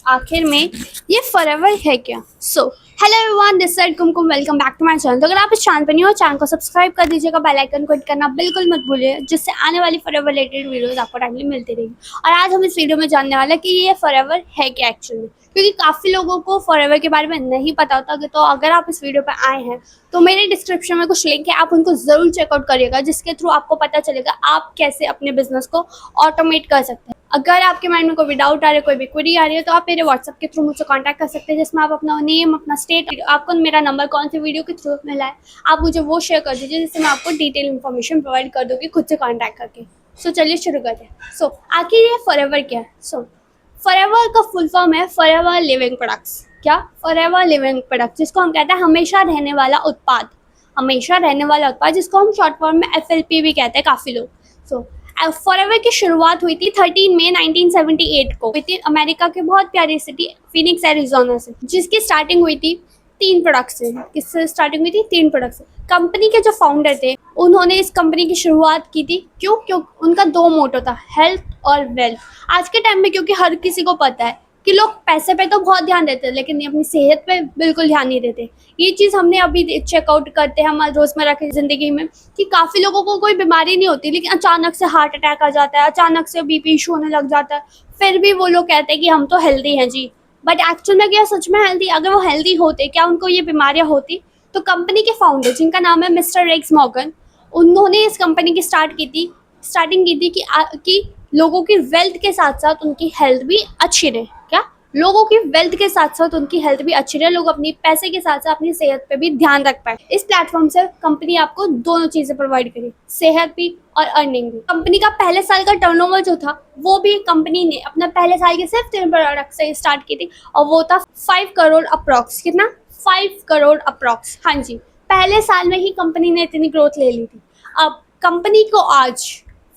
आखिर में ये फॉरएवर है क्या। So hello everyone, this side Kumkum, welcome back to my channel. तो अगर आप इस चैनल पर नहीं हो, चैनल को सब्सक्राइब कर दीजिएगा, बेल आइकन को हिट करना बिल्कुल मत भूलिए, जिससे आने वाली फॉरएवर रिलेटेड वीडियोस आपको टाइमली मिलती रहेगी। और आज हम इस वीडियो में जानने वाले हैं कि ये फॉरएवर है क्या एक्चुअली में, क्योंकि काफ़ी लोगों को फॉरएवर के बारे में नहीं पता होता। तो अगर आप इस वीडियो पर आए हैं तो मेरे डिस्क्रिप्शन में कुछ लिंक है, आप उनको ज़रूर चेकआउट करिएगा, जिसके थ्रू आपको पता चलेगा आप कैसे अपने बिजनेस को ऑटोमेट कर सकते हैं। अगर आपके माइंड में कोई भी डाउट आ रहा है, कोई भी क्वेरी आ रही है, तो आप मेरे व्हाट्सएप के थ्रू मुझसे कांटेक्ट कर सकते हैं, जिसमें आप अपना नेम, अपना स्टेट, आपको मेरा नंबर कौन सी वीडियो के थ्रू मिला है, आप मुझे वो शेयर कर दीजिए, जिससे मैं आपको डिटेल इन्फॉर्मेशन प्रोवाइड कर दूँगी खुद से कॉन्टैक्ट करके। सो चलिए शुरू करते हैं। आखिर ये फॉरएवर क्या है। फॉरएवर का फुल फॉर्म है फॉरएवर लिविंग प्रोडक्ट्स। क्या? फॉरएवर लिविंग प्रोडक्ट, जिसको हम कहते हैं हमेशा रहने वाला उत्पाद। हमेशा रहने वाला उत्पाद, जिसको हम शॉर्ट फॉर्म में FLP भी कहते हैं काफ़ी लोग। फॉरएवर की शुरुआत हुई थी 13 मई 1978 को हुई थी, अमेरिका के बहुत प्यारी सिटी फिनिक्स एरिजोना से, जिसकी स्टार्टिंग हुई थी 3 प्रोडक्ट से। किससे स्टार्टिंग हुई थी? 3 प्रोडक्ट से। कंपनी के जो फाउंडर थे, उन्होंने इस कंपनी की शुरुआत की थी। क्यों? उनका 2 मोटो था, हेल्थ और वेल्थ। आज के टाइम में क्योंकि हर किसी को पता है कि लोग पैसे पे तो बहुत ध्यान देते हैं, लेकिन अपनी सेहत पे बिल्कुल ध्यान नहीं देते। ये चीज़ हमने अभी चेकआउट करते हैं हमारे रोज़मर्रा की ज़िंदगी में, कि काफ़ी लोगों को कोई बीमारी नहीं होती, लेकिन अचानक से हार्ट अटैक आ जाता है, अचानक से BP इशू होने लग जाता है। फिर भी वो लोग कहते हैं कि हम तो हेल्दी हैं जी, बट एक्चुअल में क्या सच में हेल्दी? अगर वो हेल्दी होते, क्या उनको ये बीमारियाँ होती? तो कंपनी के फाउंडर, जिनका नाम है मिस्टर रेक्स मॉर्गन, उन्होंने इस कंपनी की स्टार्टिंग की थी कि लोगों की वेल्थ के साथ साथ उनकी हेल्थ भी अच्छी रहे। क्या? लोगों की वेल्थ के साथ साथ उनकी हेल्थ भी अच्छी रहे, लोग अपनी पैसे के साथ साथ अपनी सेहत पे भी ध्यान रख पाए। इस प्लेटफॉर्म से कंपनी आपको दोनों चीजें प्रोवाइड करी, सेहत भी और अर्निंग भी। कंपनी का पहले साल का टर्नओवर जो था, वो भी कंपनी ने अपना पहले साल के सिर्फ 3 प्रोडक्ट से स्टार्ट की थी, और वो था 5 करोड़ अप्रॉक्स। कितना? 5 करोड़ अप्रॉक्स। हाँ जी, पहले साल में ही कंपनी ने इतनी ग्रोथ ले ली थी। अब कंपनी को आज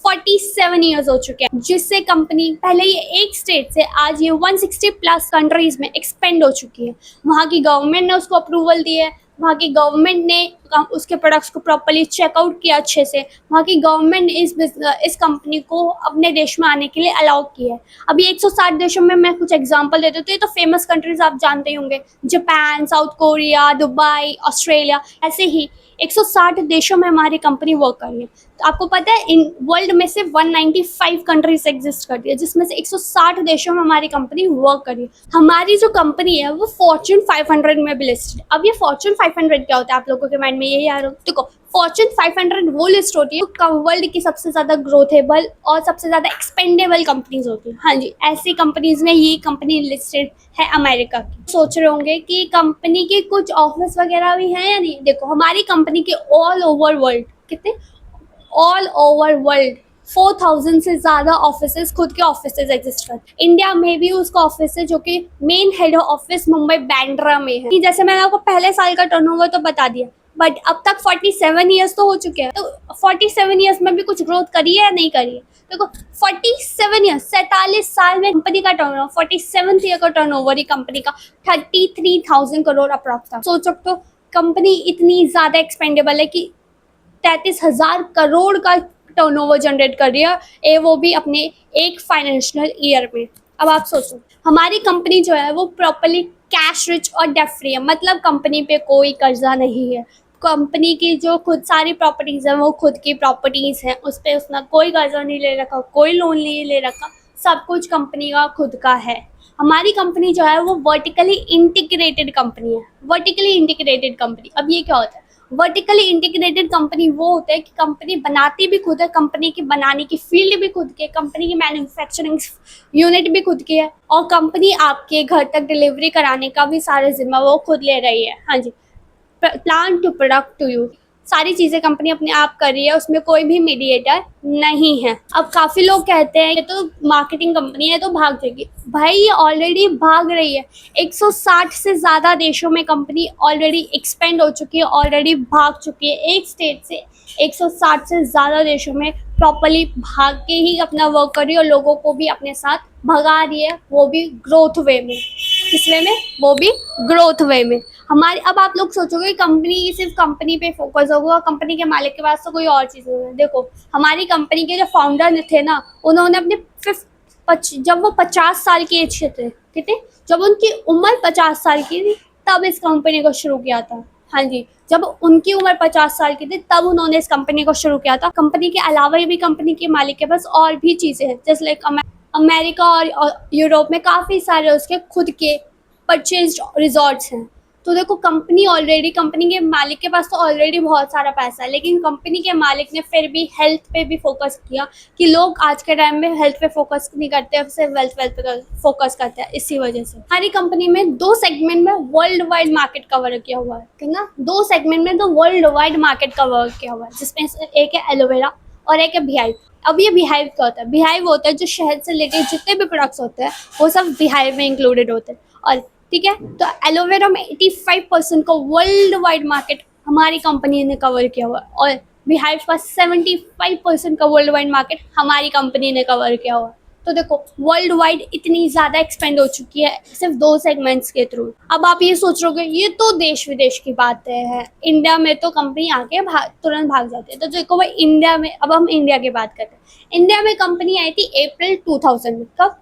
47 ईयर्स हो चुके हैं, जिससे कंपनी पहले ये एक स्टेट से आज ये 160 प्लस कंट्रीज में एक्सपेंड हो चुकी है। वहाँ की गवर्नमेंट ने उसको अप्रूवल दी है, वहाँ की गवर्नमेंट ने उसके प्रोडक्ट्स को प्रॉपर्ली चेकआउट किया अच्छे से, वहाँ की गवर्नमेंट ने इस कंपनी को अपने देश में आने के लिए अलाउ किया है। अभी 160 देशों में मैं कुछ एग्जांपल देती हूँ, तो ये तो फेमस कंट्रीज आप जानते ही होंगे, Japan, south Korea, Dubai, Australia, ऐसे ही 160 देशों में हमारी कंपनी वर्क कर रही है। तो आपको पता है इन वर्ल्ड में से 195 कंट्रीज एग्जिस्ट करती है, जिसमें से 160 देशों में हमारी कंपनी वर्क कर रही है। हमारी जो कंपनी है वो फॉर्च्यून 500 में भी लिस्टेड। अब ये फॉर्च्यून 500 क्या होता है? आप लोगों के माइंड में यही आ रहा हो। देखो, फॉर्च्यून 500 वो लिस्ट होती है वर्ल्ड की सबसे ज़्यादा ग्रोथेबल और सबसे ज़्यादा एक्सपेंडेबल कंपनीज होती है। हाँ जी, ऐसी कंपनीज में ये कंपनी लिस्टेड है अमेरिका की। सोच रहे होंगे कि कंपनी के कुछ ऑफिस वगैरह भी हैं या नहीं। देखो, हमारी कंपनी के ऑल ओवर वर्ल्ड, कितने? ऑल ओवर वर्ल्ड 4000 से ज़्यादा ऑफिसेज, खुद के ऑफिसेज एग्जिस्ट करते हैं। इंडिया में भी उसका ऑफिस है, जो कि main head office Mumbai Bandra में है। जैसे मैंने आपको पहले साल का टर्नओवर तो बता दिया, बट अब तक 47 ईयर्स तो हो चुके हैं। तो 47 ईयर्स में भी कुछ ग्रोथ करी है या नहीं करी है? देखो, 47 ईयर्स, 47 साल में कंपनी का टर्नओवर, 47th ईयर का टर्नओवर ही कंपनी का 33,000 करोड़ अप्रॉक्स था। सोच सकते हो कंपनी इतनी ज़्यादा एक्सपेंडेबल है कि 33,000 करोड़ का टर्नओवर जनरेट कर रही है, वो भी अपने एक फाइनेंशियल ईयर में। अब आप सोचो, हमारी कंपनी जो है वो प्रॉपर्ली कैश रिच और डेट फ्री है, मतलब कंपनी पे कोई कर्जा नहीं है। कंपनी की जो खुद सारी प्रॉपर्टीज़ हैं वो खुद की प्रॉपर्टीज़ हैं, उस पर उसने कोई कर्जा नहीं ले रखा, कोई लोन नहीं ले रखा, सब कुछ कंपनी का खुद का है। हमारी कंपनी जो है वो वर्टिकली इंटीग्रेटेड कंपनी है। वर्टिकली इंटीग्रेटेड कंपनी, अब ये क्या होता है? वर्टिकली इंटीग्रेटेड कंपनी वो होता है कि कंपनी बनाती भी खुद है, कंपनी की बनाने की फील्ड भी खुद की है, कंपनी की मैन्युफैक्चरिंग यूनिट भी खुद की है, और कंपनी आपके घर तक डिलीवरी कराने का भी सारे जिम्मा वो खुद ले रही है। हाँ जी, plan to product to you, सारी चीज़ें कंपनी अपने आप कर रही है, उसमें कोई भी मीडिएटर नहीं है। अब काफ़ी लोग कहते हैं ये तो मार्केटिंग कंपनी है तो भाग जाएगी। भाई, ये ऑलरेडी भाग रही है। 160 से ज़्यादा देशों में कंपनी ऑलरेडी एक्सपेंड हो चुकी है, ऑलरेडी भाग चुकी है। एक स्टेट से 160 से ज़्यादा देशों में प्रॉपर्ली भाग के ही अपना वर्क कर रही है, और लोगों को भी अपने साथ भगा रही है, वो भी ग्रोथ वे में। किस वे में? वो भी ग्रोथ वे में। हमारे, अब आप लोग सोचोगे कंपनी सिर्फ कंपनी पे फोकस होगा, कंपनी के मालिक के पास तो कोई और चीज़ नहीं है। देखो, हमारी कंपनी के जो फाउंडर थे ना, उन्होंने अपने जब वो 50 साल की एज के थे, कितने, जब उनकी उम्र 50 साल की थी तब इस कंपनी को शुरू किया था। हाँ जी, जब उनकी उम्र 50 साल की थी तब उन्होंने इस कंपनी को शुरू किया था। कंपनी के अलावा भी कंपनी के मालिक के पास और भी चीज़ें हैं, जैसे लाइक अमेरिका और यूरोप में काफ़ी सारे उसके खुद के परचेज रिजॉर्ट्स हैं। तो देखो कंपनी के मालिक के पास तो ऑलरेडी बहुत सारा पैसा है, लेकिन कंपनी के मालिक ने फिर भी हेल्थ पे भी फोकस किया कि लोग आज के टाइम में हेल्थ पे फोकस नहीं करते, सिर्फ वेल्थ पे फोकस करते हैं। इसी वजह से हमारी कंपनी में 2 सेगमेंट में वर्ल्ड वाइड मार्केट कवर किया हुआ है, ठीक ना। 2 सेगमेंट में तो वर्ल्ड वाइड मार्केट कवर किया हुआ है, जिसमें से एक है एलोवेरा और एक है बिहाइव। अब ये बिहाइव क्या होता है? बिहाइव होता है जो शहद से रिलेटेड जितने भी प्रोडक्ट्स होते हैं वो सब बिहाइव में इंक्लूडेड होते हैं। और ठीक है, तो एलोवेरा में 85% का वर्ल्ड वाइड मार्केट हमारी कंपनी ने कवर किया हुआ है, और बिहाइव का 75% का वर्ल्ड वाइड मार्केट हमारी कंपनी ने कवर किया हुआ है। तो देखो वर्ल्ड वाइड इतनी ज़्यादा एक्सपेंड हो चुकी है सिर्फ 2 सेगमेंट्स के थ्रू। अब आप ये सोच रहे हो ये तो देश विदेश की बातें हैं, इंडिया में तो कंपनी आके तुरंत भाग जाती है। तो देखो भाई इंडिया में, अब हम इंडिया की बात करते हैं। इंडिया में कंपनी आई थी अप्रैल 2000 में। कब?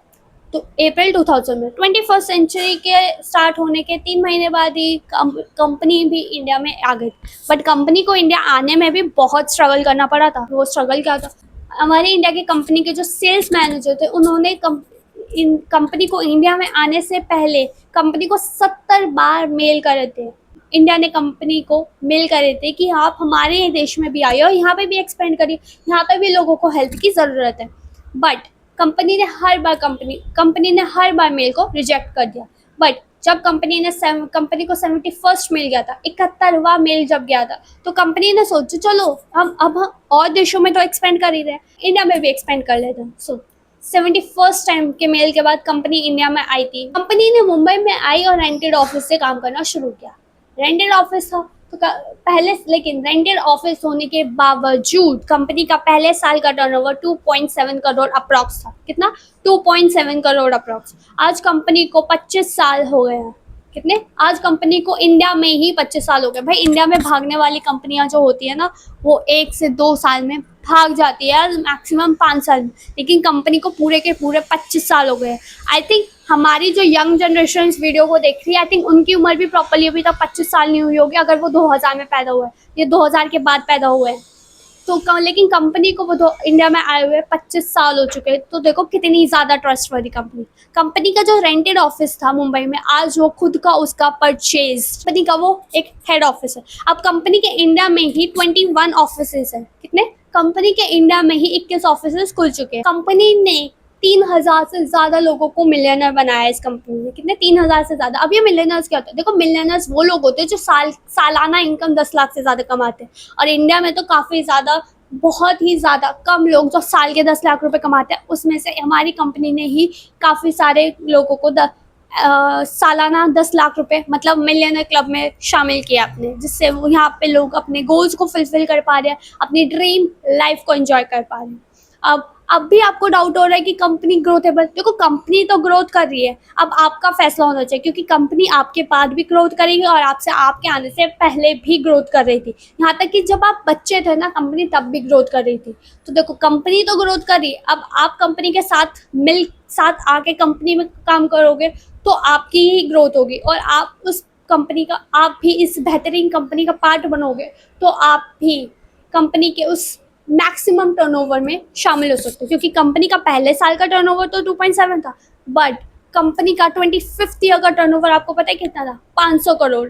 तो अप्रैल 2000 में 21st सेंचुरी के स्टार्ट होने के 3 महीने बाद ही कंपनी भी इंडिया में आ गई। बट कंपनी को इंडिया आने में भी बहुत स्ट्रगल करना पड़ा था। वो स्ट्रगल क्या था? हमारे इंडिया की कंपनी के जो सेल्स मैनेजर थे उन्होंने कंपनी को इंडिया में आने से पहले कंपनी को 70 बार मेल करे थे। इंडिया ने कंपनी को मेल करे थे कि आप हमारे देश में भी आइए और यहाँ पे भी एक्सपेंड करिए, यहाँ पे भी लोगों को हेल्प की ज़रूरत है। बट कंपनी ने हर बार मेल को रिजेक्ट कर दिया। बट जब कंपनी को 71st मेल गया था, 71वां मेल जब गया था, तो कंपनी ने सोचा चलो हम और देशों में तो एक्सपेंड कर ही रहे हैं, इंडिया में भी एक्सपेंड कर लेते हैं। सो 71st टाइम के मेल के बाद कंपनी इंडिया में आई थी। कंपनी ने मुंबई में आई और रेंटेड ऑफिस से काम करना शुरू किया। रेंटेड ऑफिस था तो पहले, लेकिन रेंटेड ऑफिस होने के बावजूद कंपनी का पहले साल का टर्नओवर 2.7 करोड़ अप्रॉक्स था। कितना? 2.7 करोड़ अप्रॉक्स। आज कंपनी को 25 साल हो गए हैं। कितने? आज कंपनी को इंडिया में ही 25 साल हो गए। भाई इंडिया में भागने वाली कंपनियां जो होती है ना, वो 1 से 2 साल में भाग जाती है, मैक्सिमम 5 साल में, लेकिन कंपनी को पूरे के पूरे 25 साल हो गए। आई थिंक हमारी जो यंग जनरेशन इस वीडियो को देख रही है, आई थिंक उनकी उम्र भी प्रॉपर्ली अभी तक 25 साल नहीं हुई होगी, अगर वो 2000 में पैदा हुए, ये 2000 के बाद पैदा हुए हैं। तो लेकिन कंपनी को वो इंडिया में आए हुए 25 साल हो चुके हैं। तो देखो कितनी ज़्यादा ट्रस्टवर्दी कंपनी का जो रेंटेड ऑफिस था मुंबई में, आज वो खुद का उसका परचेज कंपनी का वो एक हेड ऑफिस है। अब कंपनी के इंडिया में ही 21 ऑफिस है। कितने? कंपनी के इंडिया में ही 21 ऑफिस खुल चुके हैं। कंपनी ने 3000 से ज़्यादा लोगों को मिलियनर बनाया इस कंपनी ने। कितने? 3000 से ज़्यादा। अब ये मिलियनर्स क्या होते हैं? देखो मिलियनर्स वो लोग होते हैं जो सालाना इनकम 10 लाख से ज़्यादा कमाते हैं, और इंडिया में तो काफ़ी ज़्यादा, बहुत ही ज़्यादा कम लोग जो साल के 10 लाख रुपए कमाते हैं। उसमें से हमारी कंपनी ने ही काफ़ी सारे लोगों को सालाना 10 लाख रुपए मतलब मिलियनर क्लब में शामिल किया आपने, जिससे वो यहाँ पे लोग अपने गोल्स को फुलफिल कर पा रहे हैं, अपनी ड्रीम लाइफ को एंजॉय कर पा रहे हैं। अब भी आपको डाउट हो रहा है कि कंपनी ग्रोथेबल, देखो कंपनी तो ग्रोथ कर रही है, अब आपका फैसला होना चाहिए, क्योंकि कंपनी आपके बाद भी ग्रोथ करेगी और आपके आने से पहले भी ग्रोथ कर रही थी। यहाँ तक कि जब आप बच्चे थे ना, कंपनी तब भी ग्रोथ कर रही थी। तो देखो कंपनी तो ग्रोथ कर रही है, अब आप कंपनी के साथ आके कंपनी में काम करोगे तो आपकी ही ग्रोथ होगी, और आप भी इस बेहतरीन कंपनी का पार्ट बनोगे तो आप भी कंपनी के उस मैक्सिमम टर्नओवर में शामिल हो सकते हो। क्योंकि कंपनी का पहले साल का टर्नओवर तो 2.7 था, बट कंपनी का 25th ईयर का टर्नओवर आपको पता है कितना था? 500 करोड़।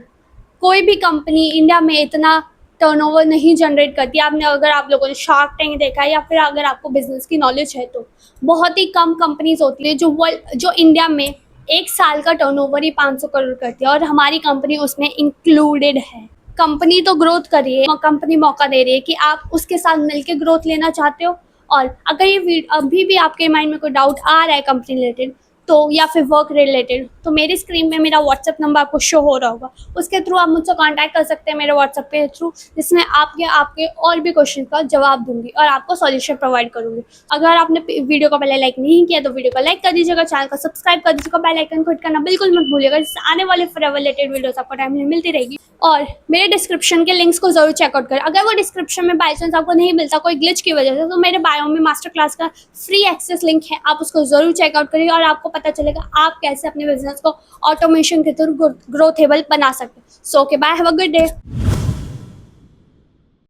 कोई भी कंपनी इंडिया में इतना टर्नओवर नहीं जनरेट करती। अगर आप लोगों ने शार्क टैंक देखा है या फिर अगर आपको बिजनेस की नॉलेज है, तो बहुत ही कम कंपनीज होती है जो इंडिया में एक साल का टर्नओवर ही 500 करोड़ करती है, और हमारी कंपनी उसमें इंक्लूडेड है। कंपनी तो ग्रोथ कर रही है, कंपनी मौका दे रही है कि आप उसके साथ मिलकर ग्रोथ लेना चाहते हो। और अगर ये अभी भी आपके माइंड में कोई डाउट आ रहा है कंपनी रिलेटेड, तो या फिर वर्क रिलेटेड, तो मेरी स्क्रीन में मेरा व्हाट्सएप नंबर आपको शो हो रहा होगा, उसके थ्रू आप मुझसे कांटेक्ट कर सकते हैं मेरे व्हाट्सएप के थ्रू, जिसमें आपके और भी क्वेश्चन का जवाब दूंगी और आपको सॉल्यूशन प्रोवाइड करूंगी। अगर आपने वीडियो को पहले लाइक नहीं किया तो वीडियो को लाइक कर दीजिएगा, चैनल को सब्सक्राइब कर दीजिएगा, बेल आइकन को हिट करना बिल्कुल मत भूलिएगा, जिससे आने वाले फॉरएवर रिलेटेड वीडियोस आपको टाइम मिलती रहेगी। और मेरे डिस्क्रिप्शन के लिंक्स को जरूर चेकआउट करें। अगर वो डिस्क्रिप्शन में बाई चांस आपको नहीं मिलता कोई ग्लिच की वजह से, तो मेरे बायो में मास्टर क्लास का फ्री एक्सेस लिंक है, आप उसको जरूर चेकआउट करिए और आपको पता चलेगा आप कैसे अपने बिजनेस को ऑटोमेशन के थ्रू ग्रोथेबल बना सकते हैं। So okay, bye, have a good day.